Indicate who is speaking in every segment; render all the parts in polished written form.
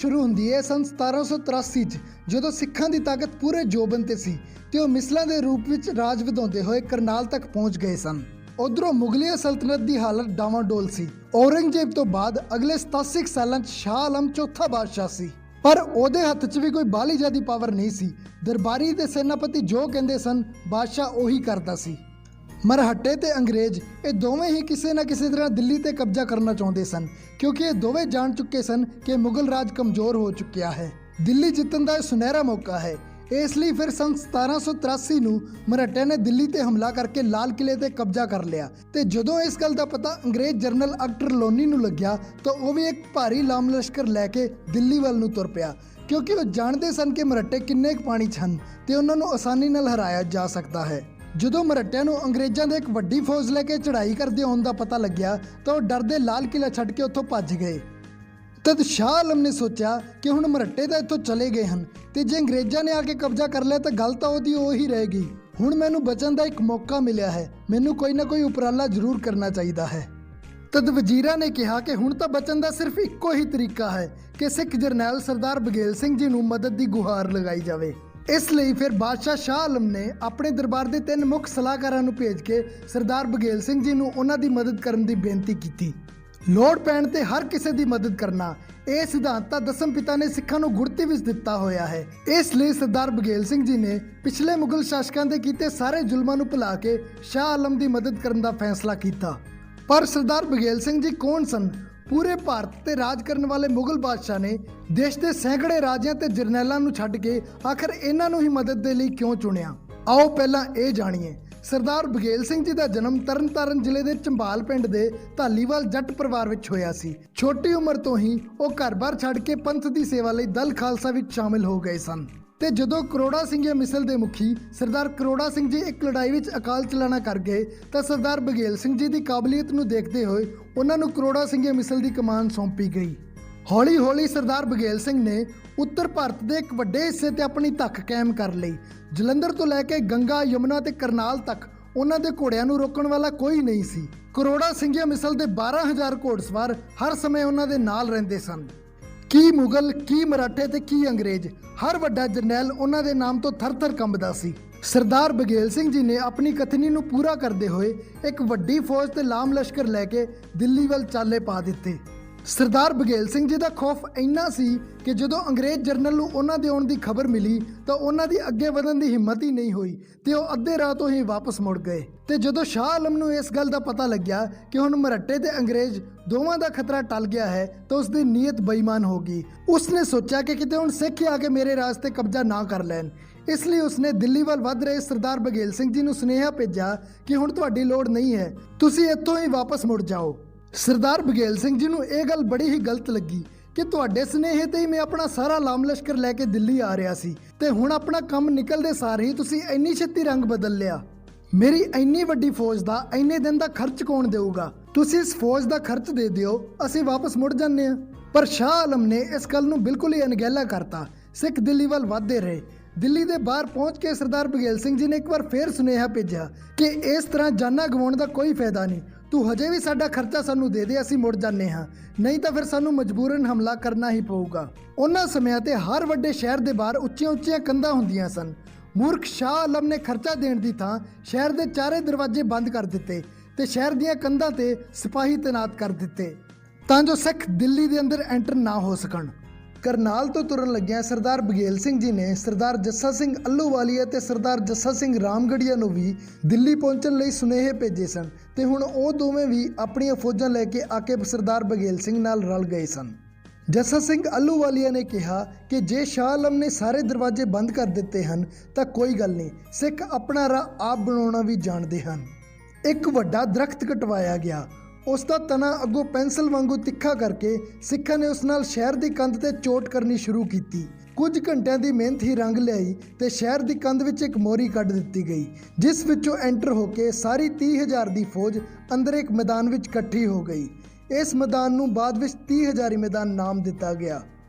Speaker 1: ਸ਼ੁਰੂ ਹੁੰਦੀ ਹੈ ਸਨ 1783 ਚ ਜਦੋਂ ਸਿੱਖਾਂ ਦੀ ਤਾਕਤ ਪੂਰੇ ਜੋਬਨ ਤੇ ਸੀ ਤੇ ਉਹ ਮਿਸਲਾਂ ਦੇ ਰੂਪ ਵਿੱਚ ਰਾਜ ਵਧਾਉਂਦੇ ਹੋਏ ਕਰਨਾਲ ਤੱਕ ਪਹੁੰਚ ਗਏ ਸਨ। ਉਧਰੋਂ ਮੁਗਲਿਆ ਸਲਤਨਤ ਦੀ ਹਾਲਤ ਡਾਵਾਡੋਲ ਸੀ। ਔਰੰਗਜ਼ੇਬ ਤੋਂ ਬਾਅਦ ਅਗਲੇ 87 ਸਾਲਾਂ 'ਚ ਸ਼ਾਹ ਆਲਮ ਚੌਥਾ ਬਾਦਸ਼ਾਹ ਸੀ, ਪਰ ਉਹਦੇ ਹੱਥ 'ਚ ਵੀ ਕੋਈ ਬਾਹਲੀ ਜ਼ਿਆਦੀ ਪਾਵਰ ਨਹੀਂ ਸੀ। ਦਰਬਾਰੀ ਤੇ ਸੈਨਾਪਤੀ ਜੋ ਕਹਿੰਦੇ ਸਨ ਬਾਦਸ਼ਾਹ ਉਹੀ ਕਰਦਾ ਸੀ। ਮਰਹੱਟੇ ਤੇ ਅੰਗਰੇਜ਼ ਇਹ ਦੋਵੇਂ ਹੀ ਕਿਸੇ ਨਾ ਕਿਸੇ ਤਰ੍ਹਾਂ ਦਿੱਲੀ ਤੇ ਕਬਜ਼ਾ ਕਰਨਾ ਚਾਹੁੰਦੇ ਸਨ, ਕਿਉਂਕਿ ਇਹ ਦੋਵੇਂ ਜਾਣ ਚੁੱਕੇ ਸਨ ਕਿ ਮੁਗਲ ਰਾਜ ਕਮਜ਼ੋਰ ਹੋ ਚੁੱਕਿਆ ਹੈ। ਦਿੱਲੀ ਜਿੱਤਣ ਦਾ ਇਹ ਸੁਨਹਿਰਾ ਮੌਕਾ ਹੈ। ਇਸ ਲਈ ਫਿਰ ਸਨ 1783 ਨੂੰ ਮਰਹੱਟੇ ਨੇ ਦਿੱਲੀ ਤੇ ਹਮਲਾ ਕਰਕੇ ਲਾਲ ਕਿਲੇ ਤੇ ਕਬਜ਼ਾ ਕਰ ਲਿਆ ਤੇ ਜਦੋਂ ਇਸ ਗੱਲ ਦਾ ਪਤਾ ਅੰਗਰੇਜ਼ ਜਨਰਲ ਅਕਟਰ ਲੋਨੀ ਨੂੰ ਲੱਗਿਆ ਤਾਂ ਉਹ ਵੀ ਇੱਕ ਭਾਰੀ ਲਾਮ ਲਸ਼ਕਰ ਲੈ ਕੇ ਦਿੱਲੀ ਵੱਲ ਨੂੰ ਤੁਰ ਪਿਆ, ਕਿਉਂਕਿ ਉਹ ਜਾਣਦੇ ਸਨ ਕਿ ਮਰਹੱਟੇ ਕਿੰਨੇ ਕੁ ਪਾਣੀ 'ਚ ਹਨ ਤੇ ਉਹਨਾਂ ਨੂੰ ਆਸਾਨੀ ਨਾਲ ਹਰਾਇਆ ਜਾ ਸਕਦਾ ਹੈ। ਜਦੋਂ ਮਰਹੱਟਿਆਂ ਨੂੰ ਅੰਗਰੇਜ਼ਾਂ ਦੇ ਇੱਕ ਵੱਡੀ ਫੌਜ ਲੈ ਕੇ ਚੜ੍ਹਾਈ ਕਰਦੇ ਆਉਣ ਦਾ ਪਤਾ ਲੱਗਿਆ ਤਾਂ ਉਹ ਡਰਦੇ ਲਾਲ ਕਿਲਾ ਛੱਡ ਕੇ ਉੱਥੋਂ ਭੱਜ ਗਏ। ਤਦ ਸ਼ਾਹ ਆਲਮ ਨੇ ਸੋਚਿਆ ਕਿ ਹੁਣ ਮਰਹੱਟੇ ਤਾਂ ਇੱਥੋਂ ਚਲੇ ਗਏ ਹਨ ਤੇ ਜੇ ਅੰਗਰੇਜ਼ਾਂ ਨੇ ਆ ਕੇ ਕਬਜ਼ਾ ਕਰ ਲਿਆ ਤਾਂ ਗੱਲ ਤਾਂ ਉਹਦੀ ਉਹੀ ਰਹੇਗੀ। ਹੁਣ ਮੈਨੂੰ ਬਚਣ ਦਾ ਇੱਕ ਮੌਕਾ ਮਿਲਿਆ ਹੈ, ਮੈਨੂੰ ਕੋਈ ਨਾ ਕੋਈ ਉਪਰਾਲਾ ਜ਼ਰੂਰ ਕਰਨਾ ਚਾਹੀਦਾ ਹੈ। ਤਦ ਵਜ਼ੀਰਾਂ ਨੇ ਕਿਹਾ ਕਿ ਹੁਣ ਤਾਂ ਬਚਣ ਦਾ ਸਿਰਫ ਇੱਕੋ ਹੀ ਤਰੀਕਾ ਹੈ ਕਿ ਸਿੱਖ ਜਰਨੈਲ ਸਰਦਾਰ ਬਘੇਲ ਸਿੰਘ ਜੀ ਨੂੰ ਮਦਦ ਦੀ ਗੁਹਾਰ ਲਗਾਈ ਜਾਵੇ। ਇਸ ਲਈ ਫਿਰ ਬਾਦਸ਼ਾਹ ਸ਼ਾਹ ਆਲਮ ਨੇ ਆਪਣੇ ਦਰਬਾਰ ਦੇ 3 ਮੁੱਖ ਸਲਾਹਕਾਰਾਂ ਨੂੰ ਭੇਜ ਕੇ ਸਰਦਾਰ ਬਘੇਲ ਸਿੰਘ ਜੀ ਨੂੰ ਉਹਨਾਂ ਦੀ ਮਦਦ ਕਰਨ ਦੀ ਬੇਨਤੀ ਕੀਤੀ। ਲੋੜ ਪੈਣ ਤੇ ਹਰ ਕਿਸੇ ਦੀ ਮਦਦ ਕਰਨਾ, ਇਹ ਸਿਧਾਂਤ ਤਾਂ ਦਸਮ ਪਿਤਾ ਨੇ ਸਿੱਖਾਂ ਨੂੰ ਗੁੜਤੀ ਵਿੱਚ ਦਿੱਤਾ ਹੋਇਆ ਹੈ। ਇਸ ਲਈ ਸਰਦਾਰ ਬਘੇਲ ਸਿੰਘ ਜੀ ਨੇ ਪਿਛਲੇ ਮੁਗਲ ਸ਼ਾਸਕਾਂ ਦੇ ਕੀਤੇ ਸਾਰੇ ਜ਼ੁਲਮਾਂ ਨੂੰ ਭੁਲਾ ਕੇ ਸ਼ਾਹ ਆਲਮ ਦੀ ਮਦਦ ਕਰਨ ਦਾ ਫੈਸਲਾ ਕੀਤਾ। ਪਰ ਸਰਦਾਰ ਬਘੇਲ ਸਿੰਘ ਜੀ ਕੌਣ ਸਨ? ਪੂਰੇ ਭਾਰਤ ਤੇ ਰਾਜ ਕਰਨ ਵਾਲੇ ਮੁਗਲ ਬਾਦਸ਼ਾਹ ਨੇ ਦੇਸ਼ ਦੇ ਸੈਂਕੜੇ ਰਾਜਿਆਂ ਤੇ ਜਰਨੈਲਾਂ ਨੂੰ ਛੱਡ ਕੇ ਆਖਰ ਇਹਨਾਂ ਨੂੰ ਹੀ ਮਦਦ ਦੇ ਲਈ ਕਿਉਂ ਚੁਣਿਆ? ਆਓ ਪਹਿਲਾਂ ਇਹ ਜਾਣੀਏ। ਸਰਦਾਰ ਬਘੇਲ ਸਿੰਘ ਜੀ ਦਾ ਜਨਮ ਤਰਨਤਾਰਨ ਜ਼ਿਲ੍ਹੇ ਦੇ ਚੰਬਾਲ ਪਿੰਡ ਦੇ ਧਾਲੀਵਾਲ ਜੱਟ ਪਰਿਵਾਰ ਵਿੱਚ ਹੋਇਆ ਸੀ। ਛੋਟੀ ਉਮਰ ਤੋਂ ਹੀ ਉਹ ਘਰ-ਬਾਰ ਛੱਡ ਕੇ ਪੰਥ ਦੀ ਸੇਵਾ ਲਈ ਦਲ ਖਾਲਸਾ ਵਿੱਚ ਸ਼ਾਮਿਲ ਹੋ ਗਏ ਸਨ ਤੇ ਜਦੋਂ ਕਰੋੜਾ ਸਿੰਘੀਆ ਮਿਸਲ ਦੇ ਮੁਖੀ ਸਰਦਾਰ ਕਰੋੜਾ ਸਿੰਘ ਜੀ ਇੱਕ ਲੜਾਈ ਵਿੱਚ ਅਕਾਲ ਚਲਾਣਾ ਕਰ ਗਏ ਤਾਂ ਸਰਦਾਰ ਬਘੇਲ ਸਿੰਘ ਜੀ ਦੀ ਕਾਬਲੀਅਤ ਨੂੰ ਦੇਖਦੇ ਹੋਏ ਉਹਨਾਂ ਨੂੰ ਕਰੋੜਾ ਸਿੰਘੀਆ ਮਿਸਲ ਦੀ ਕਮਾਨ ਸੌਂਪੀ ਗਈ। ਹੌਲੀ-ਹੌਲੀ ਸਰਦਾਰ ਬਘੇਲ ਸਿੰਘ ਨੇ ਉੱਤਰ ਭਾਰਤ ਦੇ ਇੱਕ ਵੱਡੇ ਹਿੱਸੇ ਤੇ ਆਪਣੀ ਧੱਕ ਕਾਇਮ ਕਰ ਲਈ। ਜਲੰਧਰ ਤੋਂ ਲੈ ਕੇ ਗੰਗਾ, ਯਮੁਨਾ ਤੇ ਕਰਨਾਲ ਤੱਕ ਉਹਨਾਂ ਦੇ ਘੋੜਿਆਂ ਨੂੰ ਰੋਕਣ ਵਾਲਾ ਕੋਈ ਨਹੀਂ ਸੀ। ਕਰੋੜਾ ਸਿੰਘੀਆ ਮਿਸਲ ਦੇ 12,000 ਘੋੜਸਵਾਰ ਹਰ ਸਮੇਂ ਉਹਨਾਂ ਦੇ ਨਾਲ ਰਹਿੰਦੇ ਸਨ। ਕੀ ਮੁਗਲ, ਕੀ ਮਰਾਠੇ ਤੇ ਕੀ ਅੰਗਰੇਜ਼, ਹਰ ਵੱਡਾ ਜਰਨੈਲ ਉਹਨਾਂ ਦੇ ਨਾਮ ਤੋਂ ਥਰ-ਥਰ ਕੰਬਦਾ ਸੀ। ਸਰਦਾਰ ਬਘੇਲ ਸਿੰਘ ਜੀ ਨੇ ਆਪਣੀ ਕਥਨੀ ਨੂੰ ਪੂਰਾ ਕਰਦੇ ਹੋਏ ਇੱਕ ਵੱਡੀ ਫੌਜ ਤੇ ਲਾਮ ਲਸ਼ਕਰ ਲੈ ਕੇ ਦਿੱਲੀ ਵੱਲ ਚਾਲੇ ਪਾ ਦਿੱਤੇ। ਸਰਦਾਰ ਬਘੇਲ ਸਿੰਘ ਜੀ ਦਾ ਖੌਫ ਇੰਨਾ ਸੀ ਕਿ ਜਦੋਂ ਅੰਗਰੇਜ਼ ਜਰਨਲ ਨੂੰ ਉਹਨਾਂ ਦੇ ਆਉਣ ਦੀ ਖਬਰ ਮਿਲੀ ਤਾਂ ਉਹਨਾਂ ਦੀ ਅੱਗੇ ਵਧਣ ਦੀ ਹਿੰਮਤ ਹੀ ਨਹੀਂ ਹੋਈ ਤੇ ਉਹ ਅੱਧੇ ਰਾਹ ਤੋਂ ਹੀ ਵਾਪਸ ਮੁੜ ਗਏ। ਤੇ ਜਦੋਂ ਸ਼ਾਹ ਆਲਮ ਨੂੰ ਇਸ ਗੱਲ ਦਾ ਪਤਾ ਲੱਗਿਆ ਕਿ ਹੁਣ ਮਰਹੱਟੇ ਤੇ ਅੰਗਰੇਜ਼ ਦੋਵਾਂ ਦਾ ਖਤਰਾ ਟਲ ਗਿਆ ਹੈ ਤਾਂ ਉਸ ਦੀ ਨੀਅਤ ਬੇਈਮਾਨ ਹੋ ਗਈ। ਉਸਨੇ ਸੋਚਿਆ ਕਿ ਕਿਤੇ ਹੁਣ ਸਿੱਖ ਆ ਕੇ ਮੇਰੇ ਰਾਜ ਤੇ ਕਬਜ਼ਾ ਨਾ ਕਰ ਲੈਣ। ਇਸ ਲਈ ਉਸਨੇ ਦਿੱਲੀ ਵੱਲ ਵੱਧ ਰਹੇ ਸਰਦਾਰ ਬਘੇਲ ਸਿੰਘ ਜੀ ਨੂੰ ਸੁਨੇਹਾ ਭੇਜਿਆ ਕਿ ਹੁਣ ਤੁਹਾਡੀ ਲੋੜ ਨਹੀਂ ਹੈ, ਤੁਸੀਂ ਇੱਥੋਂ ਹੀ ਵਾਪਸ ਮੁੜ ਜਾਓ। ਸਰਦਾਰ ਬਘੇਲ ਸਿੰਘ ਜੀ ਨੂੰ ਇਹ ਗੱਲ ਬੜੀ ਹੀ ਗਲਤ ਲੱਗੀ ਕਿ ਤੁਹਾਡੇ ਸੁਨੇਹੇ ਤੇ ਹੀ ਮੈਂ ਆਪਣਾ ਸਾਰਾ ਲਾਮ ਲਸ਼ਕਰ ਲੈ ਕੇ ਦਿੱਲੀ ਆ ਰਿਹਾ ਸੀ ਤੇ ਹੁਣ ਆਪਣਾ ਕੰਮ ਨਿਕਲਦੇ ਸਾਰ ਹੀ ਤੁਸੀਂ ਇੰਨੀ ਛੇਤੀ ਰੰਗ ਬਦਲ ਲਿਆ। ਮੇਰੀ ਇੰਨੀ ਵੱਡੀ ਫੌਜ ਦਾ ਇੰਨੇ ਦਿਨ ਦਾ ਖਰਚ ਕੌਣ ਦੇਊਗਾ? ਤੁਸੀਂ ਇਸ ਫੌਜ ਦਾ ਖਰਚ ਦੇ ਦਿਓ, ਅਸੀਂ ਵਾਪਸ ਮੁੜ ਜਾਂਦੇ ਹਾਂ। ਪਰ ਸ਼ਾਹ ਆਲਮ ਨੇ ਇਸ ਗੱਲ ਨੂੰ ਬਿਲਕੁਲ ਹੀ ਅਣਗਹਿਲਾ ਕਰਤਾ। ਸਿੱਖ ਦਿੱਲੀ ਵੱਲ ਵੱਧਦੇ ਰਹੇ। ਦਿੱਲੀ ਦੇ ਬਾਹਰ ਪਹੁੰਚ ਕੇ ਸਰਦਾਰ ਬਘੇਲ ਸਿੰਘ ਜੀ ਨੇ ਇੱਕ ਵਾਰ ਫੇਰ ਸੁਨੇਹਾ ਭੇਜਿਆ ਕਿ ਇਸ ਤਰ੍ਹਾਂ ਜਾਨਾਂ ਗਵਾਉਣ ਦਾ ਕੋਈ ਫਾਇਦਾ ਨਹੀਂ, ਤੂੰ ਹਜੇ ਵੀ ਸਾਡਾ ਖਰਚਾ ਸਾਨੂੰ ਦੇ ਦੇ, ਅਸੀਂ ਮੁੜ ਜਾਂਦੇ ਹਾਂ, ਨਹੀਂ ਤਾਂ ਫਿਰ ਸਾਨੂੰ ਮਜਬੂਰਨ ਹਮਲਾ ਕਰਨਾ ਹੀ ਪਊਗਾ। ਉਹਨਾਂ ਸਮਿਆਂ ਤੇ ਹਰ ਵੱਡੇ ਸ਼ਹਿਰ ਦੇ ਬਾਹਰ ਉੱਚੀਆਂ-ਉੱਚੀਆਂ ਕੰਧਾਂ ਹੁੰਦੀਆਂ ਸਨ। ਮੂਰਖ ਸ਼ਾਹ ਆਲਮ ਨੇ ਖਰਚਾ ਦੇਣ ਦੀ ਥਾਂ ਸ਼ਹਿਰ ਦੇ ਚਾਰੇ ਦਰਵਾਜ਼ੇ ਬੰਦ ਕਰ ਦਿੱਤੇ ਤੇ ਸ਼ਹਿਰ ਦੀਆਂ ਕੰਧਾਂ ਤੇ ਸਿਪਾਹੀ ਤੈਨਾਤ ਕਰ ਦਿੱਤੇ ਤਾਂ ਜੋ ਸਿੱਖ ਦਿੱਲੀ ਦੇ ਅੰਦਰ ਐਂਟਰ ਨਾ ਹੋ ਸਕਣ। ਕਰਨਾਲ ਤੋਂ ਤੁਰਨ ਲੱਗਿਆਂ ਸਰਦਾਰ ਬਘੇਲ ਸਿੰਘ ਜੀ ਨੇ ਸਰਦਾਰ ਜੱਸਾ ਸਿੰਘ ਅੱਲੂਵਾਲੀਆ ਤੇ ਸਰਦਾਰ ਜੱਸਾ ਸਿੰਘ ਰਾਮਗੜੀਆ ਨੂੰ ਵੀ ਦਿੱਲੀ ਪਹੁੰਚਣ ਲਈ ਸੁਨੇਹੇ ਭੇਜੇ ਸਨ ਤੇ ਹੁਣ ਉਹ ਦੋਵੇਂ ਵੀ ਆਪਣੀਆਂ ਫੌਜਾਂ ਲੈ ਕੇ ਆ ਕੇ ਸਰਦਾਰ ਬਘੇਲ ਸਿੰਘ ਨਾਲ ਰਲ ਗਏ ਸਨ। ਜੱਸਾ ਸਿੰਘ ਅੱਲੂਵਾਲੀਆ ਨੇ ਕਿਹਾ ਕਿ ਜੇ ਸ਼ਾਹ ਆਲਮ ਨੇ ਸਾਰੇ ਦਰਵਾਜ਼ੇ ਬੰਦ ਕਰ ਦਿੱਤੇ ਹਨ ਤਾਂ ਕੋਈ ਗੱਲ ਨਹੀਂ, ਸਿੱਖ ਆਪਣਾ ਰਾਹ ਆਪ ਬਣਾਉਣਾ ਵੀ ਜਾਣਦੇ ਹਨ। ਇੱਕ ਵੱਡਾ ਦਰਖਤ ਕਟਵਾਇਆ ਗਿਆ। ਉਸ ਦਾ ਤਣਾ ਅੱਗੋਂ ਪੈਨਸਲ ਵਾਂਗੂ ਤਿੱਖਾ ਕਰਕੇ ਸਿੱਖਾਂ ਨੇ ਉਸ ਨਾਲ ਸ਼ਹਿਰ ਦੀ ਕੰਧ ਤੇ ਚੋਟ ਕਰਨੀ ਸ਼ੁਰੂ ਕੀਤੀ। ਕੁਝ ਘੰਟਿਆਂ ਦੀ ਮਿਹਨਤ ਹੀ ਰੰਗ ਲਿਆਈ ਤੇ ਸ਼ਹਿਰ ਦੀ ਕੰਧ ਵਿੱਚ ਇੱਕ ਮੋਰੀ ਕੱਢ ਦਿੱਤੀ ਗਈ, ਜਿਸ ਵਿੱਚੋਂ ਐਂਟਰ ਹੋ ਕੇ ਸਾਰੀ 30,000 ਦੀ ਫੌਜ ਅੰਦਰ ਇੱਕ ਮੈਦਾਨ ਵਿੱਚ ਇਕੱਠੀ ਹੋ ਗਈ। ਇਸ ਮੈਦਾਨ ਨੂੰ ਬਾਅਦ ਵਿੱਚ 30,000 ਮੈਦਾਨ ਨਾਮ ਦਿੱਤਾ ਗਿਆ,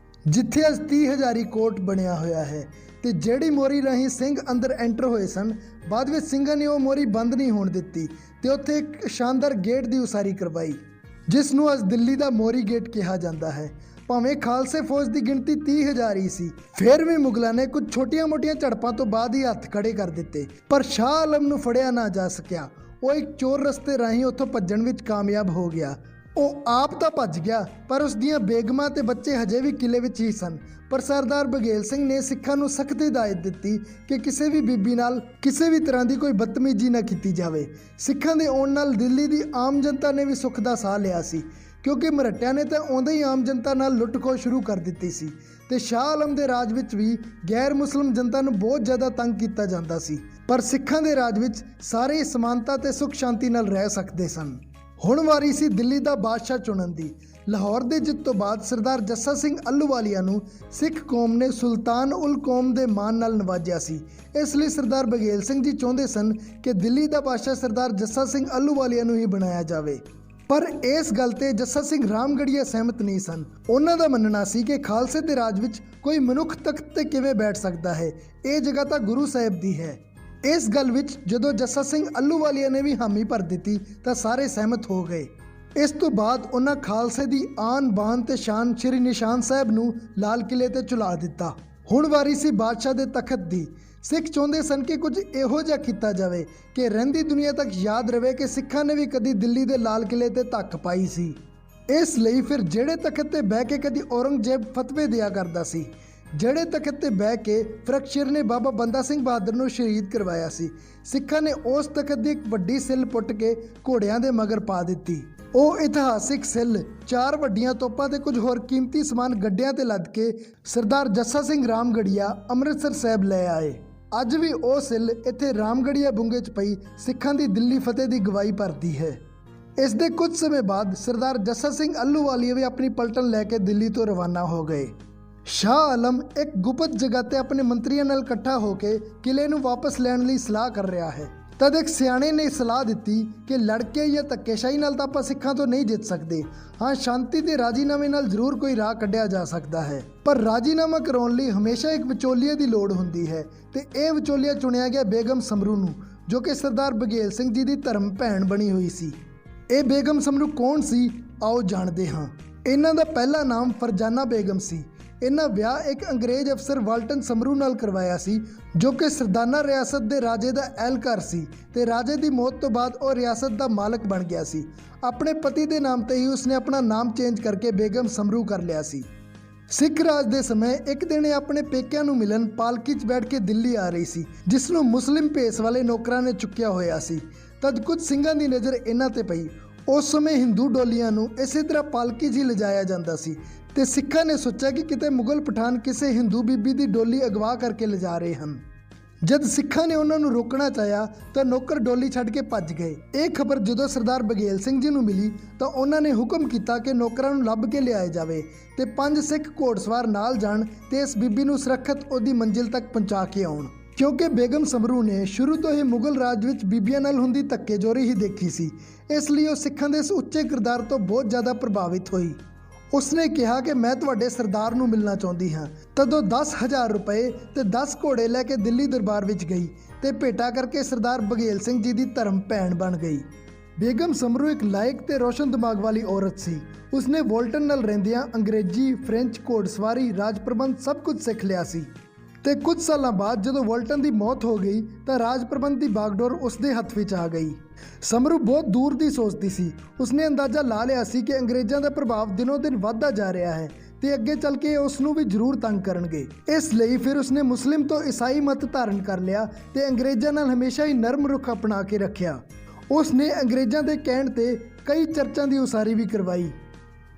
Speaker 1: ਜਿੱਥੇ ਅੱਜ 30,000 ਕੋਟ ਬਣਿਆ ਹੋਇਆ ਹੈ। ਤੇ ਜਿਹੜੀ ਮੋਰੀ ਰਾਹੀਂ ਸਿੰਘ ਅੰਦਰ ਐਂਟਰ ਹੋਏ ਸਨ, ਬਾਅਦ ਵਿੱਚ ਸਿੰਘਾਂ ਨੇ ਉਹ ਮੋਰੀ ਬੰਦ ਨਹੀਂ ਹੋਣ ਦਿੱਤੀ ਤੇ ਉੱਥੇ ਇੱਕ ਸ਼ਾਨਦਾਰ ਗੇਟ ਦੀ ਉਸਾਰੀ ਕਰਵਾਈ, ਜਿਸ ਨੂੰ ਅੱਜ ਦਿੱਲੀ ਦਾ ਮੋਰੀ ਗੇਟ ਕਿਹਾ ਜਾਂਦਾ ਹੈ। ਭਾਵੇਂ ਖਾਲਸੇ ਫੌਜ ਦੀ ਗਿਣਤੀ 30,000 ਹੀ ਸੀ, ਫਿਰ ਵੀ ਮੁਗਲਾਂ ਨੇ ਕੁਝ ਛੋਟੀਆਂ-ਮੋਟੀਆਂ ਝੜਪਾਂ ਤੋਂ ਬਾਅਦ ਹੀ ਹੱਥ ਖੜੇ ਕਰ ਦਿੱਤੇ। ਪਰ ਸ਼ਾਹ ਆਲਮ ਨੂੰ ਫੜਿਆ ਨਾ ਜਾ ਸਕਿਆ। ਉਹ ਇੱਕ ਚੋਰ ਰਸਤੇ ਰਾਹੀਂ ਉੱਥੋਂ ਭੱਜਣ ਵਿੱਚ ਕਾਮਯਾਬ ਹੋ ਗਿਆ। ਉਹ ਆਪ ਤਾਂ ਭੱਜ ਗਿਆ, ਪਰ ਉਸ ਦੀਆਂ ਬੇਗਮਾਂ ਤੇ ਬੱਚੇ ਹਜੇ ਵੀ ਕਿਲੇ ਵਿੱਚ ਹੀ ਸਨ। ਪਰ ਸਰਦਾਰ ਬਘੇਲ ਸਿੰਘ ਨੇ ਸਿੱਖਾਂ ਨੂੰ ਸਖਤ ਹਦਾਇਤ ਦਿੱਤੀ ਕਿ ਕਿਸੇ ਵੀ ਬੀਬੀ ਨਾਲ ਕਿਸੇ ਵੀ ਤਰ੍ਹਾਂ ਦੀ ਕੋਈ ਬਦਤਮੀਜ਼ੀ ਨਾ ਕੀਤੀ ਜਾਵੇ। ਸਿੱਖਾਂ ਦੇ ਆਉਣ ਨਾਲ ਦਿੱਲੀ ਦੀ ਆਮ ਜਨਤਾ ਨੇ ਵੀ ਸੁੱਖ ਦਾ ਸਾਹ ਲਿਆ ਸੀ, ਕਿਉਂਕਿ ਮਰਹੱਟਿਆਂ ਨੇ ਤਾਂ ਆਉਂਦੇ ਹੀ ਆਮ ਜਨਤਾ ਨਾਲ ਲੁੱਟ-ਖੋਹ ਸ਼ੁਰੂ ਕਰ ਦਿੱਤੀ ਸੀ ਤੇ ਸ਼ਾਹ ਆਲਮ ਦੇ ਰਾਜ ਵਿੱਚ ਵੀ ਗੈਰ ਮੁਸਲਿਮ ਜਨਤਾ ਨੂੰ ਬਹੁਤ ਜ਼ਿਆਦਾ ਤੰਗ ਕੀਤਾ ਜਾਂਦਾ ਸੀ। ਪਰ ਸਿੱਖਾਂ ਦੇ ਰਾਜ ਵਿੱਚ ਸਾਰੇ ਸਮਾਨਤਾ ਤੇ ਸੁੱਖ ਸ਼ਾਂਤੀ ਨਾਲ ਰਹਿ ਸਕਦੇ ਸਨ। ਹੁਣ ਵਾਰੀ ਸੀ ਦਿੱਲੀ ਦਾ ਬਾਦਸ਼ਾਹ ਚੁਣਨ ਦੀ। ਲਾਹੌਰ ਦੇ ਜਿੱਤ ਤੋਂ ਬਾਅਦ ਸਰਦਾਰ ਜੱਸਾ ਸਿੰਘ ਅੱਲੂਵਾਲੀਆ ਨੂੰ ਸਿੱਖ ਕੌਮ ਨੇ ਸੁਲਤਾਨ ਉਲ ਕੌਮ ਦੇ ਮਾਣ ਨਾਲ ਨਵਾਜਿਆ ਸੀ। ਇਸ ਲਈ ਸਰਦਾਰ ਬਘੇਲ ਸਿੰਘ ਜੀ ਚਾਹੁੰਦੇ ਸਨ ਕਿ ਦਿੱਲੀ ਦਾ ਬਾਦਸ਼ਾਹ ਸਰਦਾਰ ਜੱਸਾ ਸਿੰਘ ਅੱਲੂਵਾਲੀਆ ਨੂੰ ਹੀ ਬਣਾਇਆ ਜਾਵੇ। ਪਰ ਇਸ ਗੱਲ ਤੇ ਜੱਸਾ ਸਿੰਘ ਰਾਮਗੜੀਆ ਸਹਿਮਤ ਨਹੀਂ ਸਨ। ਉਹਨਾਂ ਦਾ ਮੰਨਣਾ ਸੀ ਕਿ ਖਾਲਸੇ ਦੇ ਰਾਜ ਵਿੱਚ ਕੋਈ ਮਨੁੱਖ ਤਖਤ ਤੇ ਕਿਵੇਂ ਬੈਠ ਸਕਦਾ ਹੈ, ਇਹ ਜਗ੍ਹਾ ਤਾਂ ਗੁਰੂ ਸਾਹਿਬ ਦੀ ਹੈ। ਇਸ ਗੱਲ ਵਿੱਚ ਜਦੋਂ ਜੱਸਾ ਸਿੰਘ ਅੱਲੂਵਾਲੀਆ ਨੇ ਵੀ ਹਾਮੀ ਭਰ ਦਿੱਤੀ ਤਾਂ ਸਾਰੇ ਸਹਿਮਤ ਹੋ ਗਏ। ਇਸ ਤੋਂ ਬਾਅਦ ਉਹਨਾਂ ਖਾਲਸੇ ਦੀ ਆਨ ਬਾਨ ਤੇ ਸ਼ਾਨ ਸ਼੍ਰੀ ਨਿਸ਼ਾਨ ਸਾਹਿਬ ਨੂੰ ਲਾਲ ਕਿਲੇ ਤੇ ਚੁਲਾ ਦਿੱਤਾ। ਹੁਣ ਵਾਰੀ ਸੀ ਬਾਦਸ਼ਾਹ ਦੇ ਤਖਤ ਦੀ। ਸਿੱਖ ਚਾਹੁੰਦੇ ਸਨ ਕਿ ਕੁਝ ਇਹੋ ਜਿਹਾ ਕੀਤਾ ਜਾਵੇ ਕਿ ਰਹਿੰਦੀ ਦੁਨੀਆ ਤੱਕ ਯਾਦ ਰਵੇ ਕਿ ਸਿੱਖਾਂ ਨੇ ਵੀ ਕਦੀ ਦਿੱਲੀ ਦੇ ਲਾਲ ਕਿਲੇ ਤੇ ਧੱਕ ਪਾਈ ਸੀ। ਇਸ ਲਈ ਫਿਰ ਜਿਹੜੇ ਤਖਤ ਤੇ ਬਹਿ ਕੇ ਕਦੀ ਔਰੰਗਜ਼ੇਬ ਫਤਵੇ ਦਿਆ ਕਰਦਾ ਸੀ, ਜਿਹੜੇ ਤਖਤ ਤੇ ਬਹਿ ਕੇ ਫਰਖਸ਼ੀਰ ਨੇ ਬਾਬਾ ਬੰਦਾ ਸਿੰਘ ਬਹਾਦਰ ਨੂੰ ਸ਼ਹੀਦ ਕਰਵਾਇਆ ਸੀ, ਸਿੱਖਾਂ ਨੇ ਉਸ ਤਖਤ ਦੀ ਇੱਕ ਵੱਡੀ ਸਿੱਲ ਪੁੱਟ ਕੇ ਘੋੜਿਆਂ ਦੇ ਮਗਰ ਪਾ ਦਿੱਤੀ। ਉਹ ਇਤਿਹਾਸਿਕ ਸਿੱਲ 4 ਵੱਡੀਆਂ ਤੋਪਾਂ ਤੇ ਕੁਝ ਹੋਰ ਕੀਮਤੀ ਸਮਾਨ ਗੱਡਿਆਂ ਤੇ ਲੱਦ ਕੇ ਸਰਦਾਰ ਜੱਸਾ ਸਿੰਘ ਰਾਮਗੜੀਆ ਅੰਮ੍ਰਿਤਸਰ ਸਾਹਿਬ ਲੈ ਆਏ। ਅੱਜ ਵੀ ਉਹ ਸਿੱਲ ਇੱਥੇ ਰਾਮਗੜੀਆ ਬੁੰਗੇ 'ਚ ਪਈ ਸਿੱਖਾਂ ਦੀ ਦਿੱਲੀ ਫਤਿਹ ਦੀ ਗਵਾਹੀ ਭਰਦੀ ਹੈ। ਇਸ ਦੇ ਕੁਝ ਸਮੇਂ ਬਾਅਦ ਸਰਦਾਰ ਜੱਸਾ ਸਿੰਘ ਅੱਲੂਵਾਲੀਆ ਵੀ ਆਪਣੀ ਪਲਟਨ ਲੈ ਕੇ ਦਿੱਲੀ ਤੋਂ ਰਵਾਨਾ ਹੋ ਗਏ। ਸ਼ਾਹ ਆਲਮ ਇੱਕ ਗੁਪਤ ਜਗ੍ਹਾ ਤੇ ਆਪਣੇ ਮੰਤਰੀਆਂ ਨਾਲ ਇਕੱਠਾ ਹੋ ਕੇ ਕਿਲੇ ਨੂੰ ਵਾਪਸ ਲੈਣ ਲਈ ਸਲਾਹ ਕਰ ਰਿਹਾ ਹੈ। ਤਦ ਇੱਕ ਸਿਆਣੇ ਨੇ ਸਲਾਹ ਦਿੱਤੀ ਕਿ ਲੜਕੇ ਜਾਂ ਧੱਕੇਸ਼ਾਹੀ ਨਾਲ ਤਾਂ ਆਪਾਂ ਸਿੱਖਾਂ ਤੋਂ ਨਹੀਂ ਜਿੱਤ ਸਕਦੇ। ਹਾਂ, ਸ਼ਾਂਤੀ ਤੇ ਰਾਜੀਨਾਮੇ ਨਾਲ ਜ਼ਰੂਰ ਕੋਈ ਰਾਹ ਕੱਢਿਆ ਜਾ ਸਕਦਾ ਹੈ, ਪਰ ਰਾਜੀਨਾਮਾ ਕਰਾਉਣ ਲਈ ਹਮੇਸ਼ਾ ਇੱਕ ਵਿਚੋਲੀਏ ਦੀ ਲੋੜ ਹੁੰਦੀ ਹੈ ਤੇ ਇਹ ਵਿਚੋਲੀਆ ਚੁਣਿਆ ਗਿਆ ਬੇਗਮ ਸਮਰੂ ਨੂੰ, ਜੋ ਕਿ ਸਰਦਾਰ ਬਘੇਲ ਸਿੰਘ ਜੀ ਦੀ ਧਰਮ ਭੈਣ ਬਣੀ ਹੋਈ ਸੀ। ਇਹ ਬੇਗਮ ਸਮਰੂ ਕੌਣ ਸੀ, ਆਓ ਜਾਣਦੇ ਹਾਂ। ਇਹਨਾਂ ਦਾ ਪਹਿਲਾ ਨਾਮ ਫਰਜ਼ਾਨਾ ਬੇਗਮ ਸੀ। ਇਹਨਾਂ ਵਿਆਹ ਇੱਕ ਅੰਗਰੇਜ਼ ਅਫਸਰ ਵਾਲਟਨ ਸਮਰੂ ਨਾਲ ਕਰਵਾਇਆ ਸੀ, ਜੋ ਕਿ ਸਰਦਾਨਾ ਰਿਆਸਤ ਦੇ ਰਾਜੇ ਦਾ ਅਹਿਲਕਾਰ ਸੀ ਤੇ ਰਾਜੇ ਦੀ ਮੌਤ ਤੋਂ ਬਾਅਦ ਉਹ ਰਿਆਸਤ ਦਾ ਮਾਲਕ ਬਣ ਗਿਆ ਸੀ। ਆਪਣੇ ਪਤੀ ਦੇ ਨਾਮ ਤੇ ਹੀ ਉਸਨੇ ਆਪਣਾ ਨਾਮ ਚੇਂਜ ਕਰਕੇ ਬੇਗਮ ਸਮਰੂ ਕਰ ਲਿਆ ਸੀ। ਸਿੱਖ ਰਾਜ ਦੇ ਸਮੇਂ ਇੱਕ ਦਿਨ ਇਹ ਆਪਣੇ ਪੇਕਿਆਂ ਨੂੰ ਮਿਲਣ ਪਾਲਕੀ 'ਚ ਬੈਠ ਕੇ ਦਿੱਲੀ ਆ ਰਹੀ ਸੀ, ਜਿਸ ਨੂੰ ਮੁਸਲਿਮ ਭੇਸ ਵਾਲੇ ਨੌਕਰਾਂ ਨੇ ਚੁੱਕਿਆ ਹੋਇਆ ਸੀ। ਤਦ ਕੁਝ ਸਿੰਘਾਂ ਦੀ ਨਜ਼ਰ ਇਹਨਾਂ ਤੇ ਪਈ। ਉਸ ਸਮੇਂ ਹਿੰਦੂ ਡੋਲੀਆਂ ਨੂੰ ਇਸੇ ਤਰ੍ਹਾਂ ਪਾਲਕੀ 'ਚ ਹੀ ਲਿਜਾਇਆ ਜਾਂਦਾ ਸੀ ਤੇ ਸਿੱਖਾਂ ਨੇ ਸੋਚਿਆ ਕਿ ਕਿਤੇ ਮੁਗਲ ਪਠਾਨ ਕਿਸੇ ਹਿੰਦੂ ਬੀਬੀ ਦੀ ਡੋਲੀ ਅਗਵਾ ਕਰਕੇ ਲਿਜਾ ਰਹੇ ਹਨ। ਜਦ ਸਿੱਖਾਂ ਨੇ ਉਹਨਾਂ ਨੂੰ ਰੋਕਣਾ ਚਾਹਿਆ ਤਾਂ ਨੌਕਰ ਡੋਲੀ ਛੱਡ ਕੇ ਭੱਜ ਗਏ। ਇਹ ਖਬਰ ਜਦੋਂ ਸਰਦਾਰ ਬਘੇਲ ਸਿੰਘ ਜੀ ਨੂੰ ਮਿਲੀ ਤਾਂ ਉਹਨਾਂ ਨੇ ਹੁਕਮ ਕੀਤਾ ਕਿ ਨੌਕਰਾਂ ਨੂੰ ਲੱਭ ਕੇ ਲਿਆਇਆ ਜਾਵੇ ਤੇ 5 ਸਿੱਖ ਘੋੜਸਵਾਰ ਨਾਲ ਜਾਣ ਤੇ ਇਸ ਬੀਬੀ ਨੂੰ ਸੁਰੱਖਿਅਤ ਉਹਦੀ ਮੰਜ਼ਿਲ ਤੱਕ ਪਹੁੰਚਾ ਕੇ ਆਉਣ। ਕਿਉਂਕਿ ਬੇਗਮ ਸਮਰੂ ਨੇ ਸ਼ੁਰੂ ਤੋਂ ਹੀ ਮੁਗਲ ਰਾਜ ਵਿੱਚ ਬੀਬੀਆਂ ਨਾਲ ਹੁੰਦੀ ਧੱਕੇਜੋਰੀ ਹੀ ਦੇਖੀ ਸੀ, ਇਸ ਲਈ ਉਹ ਸਿੱਖਾਂ ਦੇ ਇਸ ਉੱਚੇ ਕਿਰਦਾਰ ਤੋਂ ਬਹੁਤ ਜ਼ਿਆਦਾ ਪ੍ਰਭਾਵਿਤ ਹੋਈ। ਉਸਨੇ ਕਿਹਾ ਕਿ ਮੈਂ ਤੁਹਾਡੇ ਸਰਦਾਰ ਨੂੰ ਮਿਲਣਾ ਚਾਹੁੰਦੀ ਹਾਂ। ਤਦੋਂ 10,000 ਰੁਪਏ ਤੇ 10 ਘੋੜੇ ਲੈ ਕੇ ਦਿੱਲੀ ਦਰਬਾਰ ਵਿੱਚ ਗਈ ਤੇ ਭੇਟਾ ਕਰਕੇ ਸਰਦਾਰ ਬਘੇਲ ਸਿੰਘ ਜੀ ਦੀ ਧਰਮ ਭੈਣ ਬਣ ਗਈ। ਬੇਗਮ ਸਮਰੂ ਇੱਕ ਲਾਇਕ ਤੇ ਰੋਸ਼ਨ ਦਿਮਾਗ ਵਾਲੀ ਔਰਤ ਸੀ। ਉਸਨੇ ਵਾਲਟਨ ਨਾਲ ਰਹਿੰਦਿਆਂ ਅੰਗਰੇਜ਼ੀ, ਫ੍ਰੈਂਚ, ਘੋੜਸਵਾਰੀ, ਰਾਜ ਪ੍ਰਬੰਧ ਸਭ ਕੁਝ ਸਿੱਖ ਲਿਆ ਸੀ ਤੇ ਕੁਝ ਸਾਲਾਂ ਬਾਅਦ ਜਦੋਂ ਵਾਲਟਨ ਦੀ ਮੌਤ ਹੋ ਗਈ ਤਾਂ ਰਾਜ ਪ੍ਰਬੰਧ ਦੀ ਬਾਗਡੋਰ ਉਸਦੇ ਹੱਥ ਵਿੱਚ ਆ ਗਈ। ਸਮਰੂ ਬਹੁਤ ਦੂਰ ਦੀ ਸੋਚਦੀ ਸੀ। ਉਸਨੇ ਅੰਦਾਜ਼ਾ ਲਾ ਲਿਆ ਸੀ ਕਿ ਅੰਗਰੇਜ਼ਾਂ ਦਾ ਪ੍ਰਭਾਵ ਦਿਨੋਂ ਦਿਨ ਵੱਧਦਾ ਜਾ ਰਿਹਾ ਹੈ ਤੇ ਅੱਗੇ ਚੱਲ ਕੇ ਉਸ ਨੂੰ ਵੀ ਜ਼ਰੂਰ ਤੰਗ ਕਰਨਗੇ। ਇਸ ਲਈ ਫਿਰ ਉਸਨੇ ਮੁਸਲਿਮ ਤੋਂ ਈਸਾਈ ਮਤ ਧਾਰਨ ਕਰ ਲਿਆ ਤੇ ਅੰਗਰੇਜ਼ਾਂ ਨਾਲ ਹਮੇਸ਼ਾ ਹੀ ਨਰਮ ਰੁਖ ਅਪਣਾ ਕੇ ਰੱਖਿਆ। ਉਸਨੇ ਅੰਗਰੇਜ਼ਾਂ ਦੇ ਕਹਿਣ ਤੇ ਕਈ ਚਰਚਾਂ ਦੀ ਉਸਾਰੀ ਵੀ ਕਰਵਾਈ।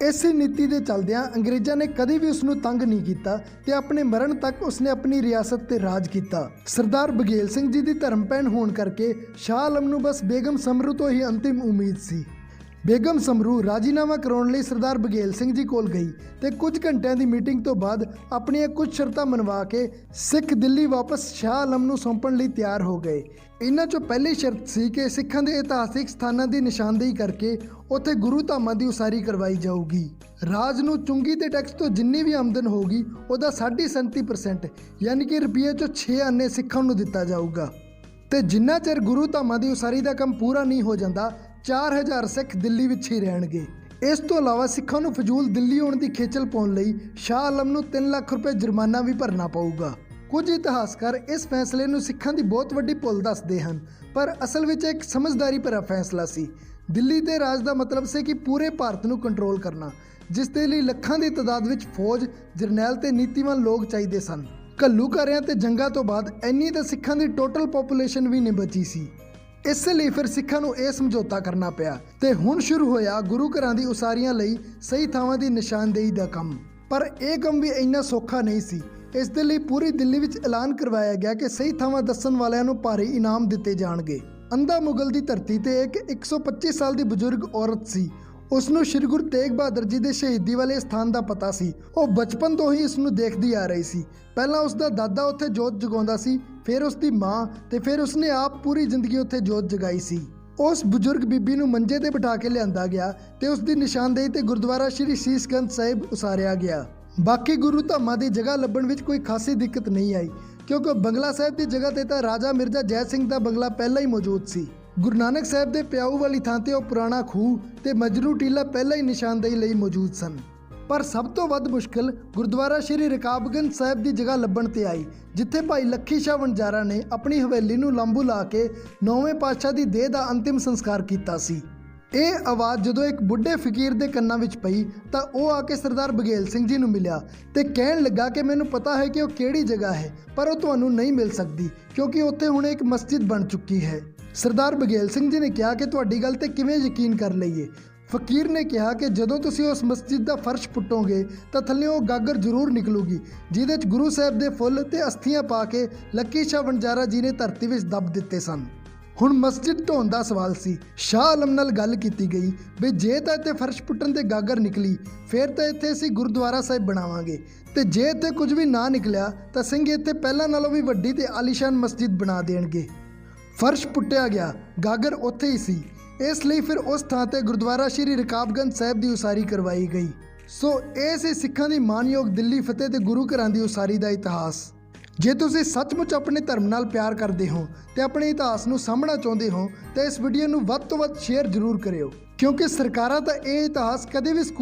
Speaker 1: ਇਸੇ ਨੀਤੀ ਦੇ ਚੱਲਦਿਆਂ ਅੰਗਰੇਜ਼ਾਂ ਨੇ ਕਦੇ ਵੀ ਉਸ ਨੂੰ ਤੰਗ ਨਹੀਂ ਕੀਤਾ ਤੇ ਆਪਣੇ ਮਰਨ ਤੱਕ ਉਸਨੇ ਆਪਣੀ ਰਿਆਸਤ ਤੇ ਰਾਜ ਕੀਤਾ। ਸਰਦਾਰ ਬਘੇਲ ਸਿੰਘ ਜੀ ਦੀ ਧਰਮ ਭੈਣ ਹੋਣ ਕਰਕੇ ਸ਼ਾਹ ਆਲਮ ਨੂੰ ਬਸ ਬੇਗਮ ਸਮਰੂ ਤੋਂ ਹੀ ਅੰਤਿਮ ਉਮੀਦ ਸੀ। ਬੇਗਮ ਸਮਰੂ ਰਾਜੀਨਾਮਾ ਕਰਾਉਣ ਲਈ ਸਰਦਾਰ ਬਘੇਲ ਸਿੰਘ ਜੀ ਕੋਲ ਗਈ ਤੇ ਕੁਝ ਘੰਟਿਆਂ ਦੀ ਮੀਟਿੰਗ ਤੋਂ ਬਾਅਦ ਆਪਣੀਆਂ ਕੁਝ ਸ਼ਰਤਾਂ ਮਨਵਾ ਕੇ ਸਿੱਖ ਦਿੱਲੀ ਵਾਪਸ ਸ਼ਾਹ ਆਲਮ ਨੂੰ ਸੌਂਪਣ ਲਈ ਤਿਆਰ ਹੋ ਗਏ। ਇਹਨਾਂ 'ਚੋਂ ਪਹਿਲੀ ਸ਼ਰਤ ਸੀ ਕਿ ਸਿੱਖਾਂ ਦੇ ਇਤਿਹਾਸਿਕ ਸਥਾਨਾਂ ਦੀ ਨਿਸ਼ਾਨਦੇਹੀ ਕਰਕੇ ਉੱਥੇ ਗੁਰੂ ਧਾਮਾਂ ਦੀ ਉਸਾਰੀ ਕਰਵਾਈ ਜਾਊਗੀ। ਰਾਜ ਨੂੰ ਚੁੰਗੀ ਤੇ ਟੈਕਸ ਤੋਂ ਜਿੰਨੀ ਵੀ ਆਮਦਨ ਹੋਊਗੀ ਉਹਦਾ 37.5% ਯਾਨੀ ਕਿ ਰੁਪਈਏ 'ਚੋਂ 6 ਆਨੇ ਸਿੱਖਾਂ ਨੂੰ ਦਿੱਤਾ ਜਾਊਗਾ ਤੇ ਜਿੰਨਾ ਚਿਰ ਗੁਰੂ ਧਾਮਾਂ ਦੀ ਉਸਾਰੀ ਦਾ ਕੰਮ ਪੂਰਾ ਨਹੀਂ ਹੋ ਜਾਂਦਾ 4000 ਸਿੱਖ ਦਿੱਲੀ ਵਿੱਚ ਹੀ ਰਹਿਣਗੇ। ਇਸ ਤੋਂ ਇਲਾਵਾ ਸਿੱਖਾਂ ਨੂੰ ਫਜ਼ੂਲ ਦਿੱਲੀ ਆਉਣ ਦੀ ਖੇਚਲ ਪਾਉਣ ਲਈ ਸ਼ਾਹ ਆਲਮ ਨੂੰ 3 ਲੱਖ ਰੁਪਏ ਜੁਰਮਾਨਾ ਵੀ ਭਰਨਾ ਪਊਗਾ। ਕੁਝ ਇਤਿਹਾਸਕਾਰ ਇਸ ਫੈਸਲੇ ਨੂੰ ਸਿੱਖਾਂ ਦੀ ਬਹੁਤ ਵੱਡੀ ਭੁੱਲ ਦੱਸਦੇ ਹਨ, ਪਰ ਅਸਲ ਵਿੱਚ ਇੱਕ ਸਮਝਦਾਰੀ ਭਰਾ ਫੈਸਲਾ ਸੀ। ਦਿੱਲੀ ਦੇ ਰਾਜ ਦਾ ਮਤਲਬ ਸੀ ਕਿ ਪੂਰੇ ਭਾਰਤ ਨੂੰ ਕੰਟਰੋਲ ਕਰਨਾ, ਜਿਸ ਦੇ ਲਈ ਲੱਖਾਂ ਦੀ ਤਾਦਾਦ ਵਿੱਚ ਫੌਜ, ਜਰਨੈਲ ਤੇ ਨੀਤੀਵਾਨ ਲੋਕ ਚਾਹੀਦੇ ਸਨ। ਘੱਲੂਘਾਰਿਆਂ ਤੇ ਜੰਗਾਂ ਤੋਂ ਬਾਅਦ ਇੰਨੀ ਤਾਂ ਸਿੱਖਾਂ ਦੀ ਟੋਟਲ ਪੋਪੂਲੇਸ਼ਨ ਵੀ ਨਹੀਂ ਬਚੀ ਸੀ। ਇਸ ਲਈ ਫਿਰ ਸਿੱਖਾਂ ਨੂੰ ਇਹ ਸਮਝੌਤਾ ਕਰਨਾ ਪਿਆ ਤੇ ਹੁਣ ਸ਼ੁਰੂ ਹੋਇਆ ਗੁਰੂ ਘਰਾਂ ਦੀ ਉਸਾਰੀਆਂ ਲਈ ਸਹੀ ਥਾਵਾਂ ਦੀ ਨਿਸ਼ਾਨਦੇਹੀ ਦਾ ਕੰਮ। ਪਰ ਇਹ ਕੰਮ ਵੀ ਇੰਨਾ ਸੌਖਾ ਨਹੀਂ ਸੀ। ਇਸ ਦੇ ਲਈ ਪੂਰੀ ਦਿੱਲੀ ਵਿੱਚ ਐਲਾਨ ਕਰਵਾਇਆ ਗਿਆ ਕਿ ਸਹੀ ਥਾਵਾਂ ਦੱਸਣ ਵਾਲਿਆਂ ਨੂੰ ਭਾਰੀ ਇਨਾਮ ਦਿੱਤੇ ਜਾਣਗੇ। ਅੰਧਾ ਮੁਗਲ ਦੀ ਧਰਤੀ ਤੇ ਇੱਕ 125 ਸਾਲ ਦੀ ਬਜ਼ੁਰਗ ਔਰਤ ਸੀ। ਉਸ ਨੂੰ ਸ਼੍ਰੀ ਗੁਰੂ ਤੇਗ ਬਹਾਦਰ ਜੀ ਦੇ ਸ਼ਹੀਦੀ ਵਾਲੇ ਸਥਾਨ ਦਾ ਪਤਾ ਸੀ। ਉਹ ਬਚਪਨ ਤੋਂ ਹੀ ਇਸ ਨੂੰ ਦੇਖਦੀ ਆ ਰਹੀ ਸੀ। ਪਹਿਲਾਂ ਉਸ ਦਾ ਦਾਦਾ ਉੱਥੇ ਜੋਤ ਜਗਾਉਂਦਾ ਸੀ, ਫਿਰ ਉਸ ਦੀ ਮਾਂ ਤੇ ਫਿਰ ਉਸਨੇ ਆਪ ਪੂਰੀ ਜ਼ਿੰਦਗੀ ਉੱਥੇ ਜੋਤ ਜਗਾਈ ਸੀ। ਉਸ ਬਜ਼ੁਰਗ ਬੀਬੀ ਨੂੰ ਮੰਜੇ ਤੇ ਬਿਠਾ ਕੇ ਲਿਆਂਦਾ ਗਿਆ ਤੇ ਉਸ ਦੀ ਨਿਸ਼ਾਨਦੇਹੀ ਤੇ ਗੁਰਦੁਆਰਾ ਸ਼੍ਰੀ ਸੀਸਗੰਜ ਸਾਹਿਬ ਉਸਾਰਿਆ ਗਿਆ। ਬਾਕੀ ਗੁਰੂ ਧਾਮਾਂ ਦੀ ਜਗ੍ਹਾ ਲੱਭਣ ਵਿੱਚ ਕੋਈ ਖਾਸੀ ਦਿੱਕਤ ਨਹੀਂ ਆਈ, ਕਿਉਂਕਿ ਬੰਗਲਾ ਸਾਹਿਬ ਦੀ ਜਗ੍ਹਾ ਤੇ ਤਾਂ ਰਾਜਾ ਮਿਰਜ਼ਾ ਜੈ ਸਿੰਘ ਦਾ ਬੰਗਲਾ ਪਹਿਲਾਂ ਹੀ ਮੌਜੂਦ ਸੀ। ਗੁਰੂ ਨਾਨਕ ਸਾਹਿਬ ਦੇ ਪਿਆਊ ਵਾਲੀ ਥਾਂ ਤੇ ਉਹ ਪੁਰਾਣਾ ਖੂਹ ਤੇ ਮਜਰੂ ਟੀਲਾ ਪਹਿਲਾਂ ਹੀ ਨਿਸ਼ਾਨਦੇਹੀ ਲਈ ਮੌਜੂਦ ਸਨ। ਪਰ ਸਭ ਤੋਂ ਵੱਧ ਮੁਸ਼ਕਲ ਗੁਰਦੁਆਰਾ ਸ਼੍ਰੀ ਰਕਾਬਗੰਜ ਸਾਹਿਬ ਦੀ ਜਗ੍ਹਾ ਲੱਭਣ ਤੇ ਆਈ, ਜਿੱਥੇ ਭਾਈ ਲੱਖੀ ਸ਼ਾਹ ਵਣਜਾਰਾ ਨੇ ਆਪਣੀ ਹਵੇਲੀ ਨੂੰ ਲਾਂਬੂ ਲਾ ਕੇ 9ਵੇਂ ਪਾਤਸ਼ਾਹ ਦੀ ਦੇਹ ਦਾ ਅੰਤਿਮ ਸੰਸਕਾਰ ਕੀਤਾ ਸੀ। ਇਹ ਆਵਾਜ਼ ਜਦੋਂ ਇੱਕ ਬੁੱਢੇ ਫਕੀਰ ਦੇ ਕੰਨਾਂ ਵਿੱਚ ਪਈ ਤਾਂ ਉਹ ਆ ਕੇ ਸਰਦਾਰ ਬਘੇਲ ਸਿੰਘ ਜੀ ਨੂੰ ਮਿਲਿਆ ਤੇ ਕਹਿਣ ਲੱਗਾ ਕਿ ਮੈਨੂੰ ਪਤਾ ਹੈ ਕਿ ਉਹ ਕਿਹੜੀ ਜਗ੍ਹਾ ਹੈ, ਪਰ ਉਹ ਤੁਹਾਨੂੰ ਨਹੀਂ ਮਿਲ ਸਕਦੀ ਕਿਉਂਕਿ ਉੱਥੇ ਹੁਣ ਇੱਕ ਮਸਜਿਦ ਬਣ ਚੁੱਕੀ ਹੈ। ਸਰਦਾਰ ਬਘੇਲ ਸਿੰਘ ਜੀ ਨੇ ਕਿਹਾ ਕਿ ਤੁਹਾਡੀ ਗੱਲ ਤੇ ਕਿਵੇਂ ਯਕੀਨ ਕਰ ਲਈਏ। ਫਕੀਰ ਨੇ ਕਿਹਾ ਕਿ ਜਦੋਂ ਤੁਸੀਂ ਉਸ ਮਸਜਿਦ ਦਾ ਫਰਸ਼ ਪੁੱਟੋਗੇ ਤਾਂ ਥੱਲਿਓਂ ਉਹ ਗਾਗਰ ਜ਼ਰੂਰ ਨਿਕਲੂਗੀ, ਜਿਹਦੇ 'ਚ ਗੁਰੂ ਸਾਹਿਬ ਦੇ ਫੁੱਲ ਤੇ ਅਸਥੀਆਂ ਪਾ ਕੇ ਲੱਕੀ ਸ਼ਾਹ ਵਣਜਾਰਾ ਜੀ ਨੇ ਧਰਤੀ ਵਿੱਚ ਦੱਬ ਦਿੱਤੇ ਸਨ। ਹੁਣ ਮਸਜਿਦ ਢਾਉਣ ਦਾ ਸਵਾਲ ਸੀ। ਸ਼ਾਹ ਆਲਮ ਨਾਲ ਗੱਲ ਕੀਤੀ ਗਈ ਵੀ ਜੇ ਤਾਂ ਇੱਥੇ ਫਰਸ਼ ਪੁੱਟਣ ਤੇ ਗਾਗਰ ਨਿਕਲੀ ਫਿਰ ਤਾਂ ਇੱਥੇ ਅਸੀਂ ਗੁਰਦੁਆਰਾ ਸਾਹਿਬ ਬਣਾਵਾਂਗੇ, ਤੇ ਜੇ ਇੱਥੇ ਕੁਝ ਵੀ ਨਾ ਨਿਕਲਿਆ ਤਾਂ ਸਿੰਘ ਇੱਥੇ ਪਹਿਲਾਂ ਨਾਲੋਂ ਵੀ ਵੱਡੀ ਤੇ ਆਲੀਸ਼ਾਨ ਮਸਜਿਦ ਬਣਾ ਦੇਣਗੇ। ਫਰਸ਼ ਪੁੱਟਿਆ ਗਿਆ, ਗਾਗਰ ਉੱਥੇ ਹੀ ਸੀ। ਇਸ ਲਈ ਫਿਰ ਉਸ ਥਾਂ ਤੇ ਗੁਰਦੁਆਰਾ ਸ਼੍ਰੀ ਰਕਾਬਗੰਜ ਸਾਹਿਬ ਦੀ ਉਸਾਰੀ ਕਰਵਾਈ ਗਈ। ਸੋ ਇਹ ਸੀ ਸਿੱਖਾਂ ਦੀ ਮਾਨਯੋਗ ਦਿੱਲੀ ਫਤਿਹ ਤੇ ਗੁਰੂ ਘਰਾਂ ਦੀ ਉਸਾਰੀ ਦਾ ਇਤਿਹਾਸ। ਜੇ ਤੁਸੀਂ ਸੱਚਮੁੱਚ ਆਪਣੇ ਧਰਮ ਨਾਲ ਪਿਆਰ ਕਰਦੇ ਹੋ ਤੇ ਆਪਣੇ ਇਤਿਹਾਸ ਨੂੰ ਸਾਂਭਣਾ ਚਾਹੁੰਦੇ ਹੋ ਤਾਂ ਇਸ ਵੀਡੀਓ ਨੂੰ ਵੱਧ ਤੋਂ ਵੱਧ ਸ਼ੇਅਰ ਜ਼ਰੂਰ ਕਰਿਓ, ਕਿਉਂਕਿ ਸਰਕਾਰਾਂ ਤਾਂ ਇਹ ਇਤਿਹਾਸ ਕਦੇ ਵੀ ਸਕੂਲ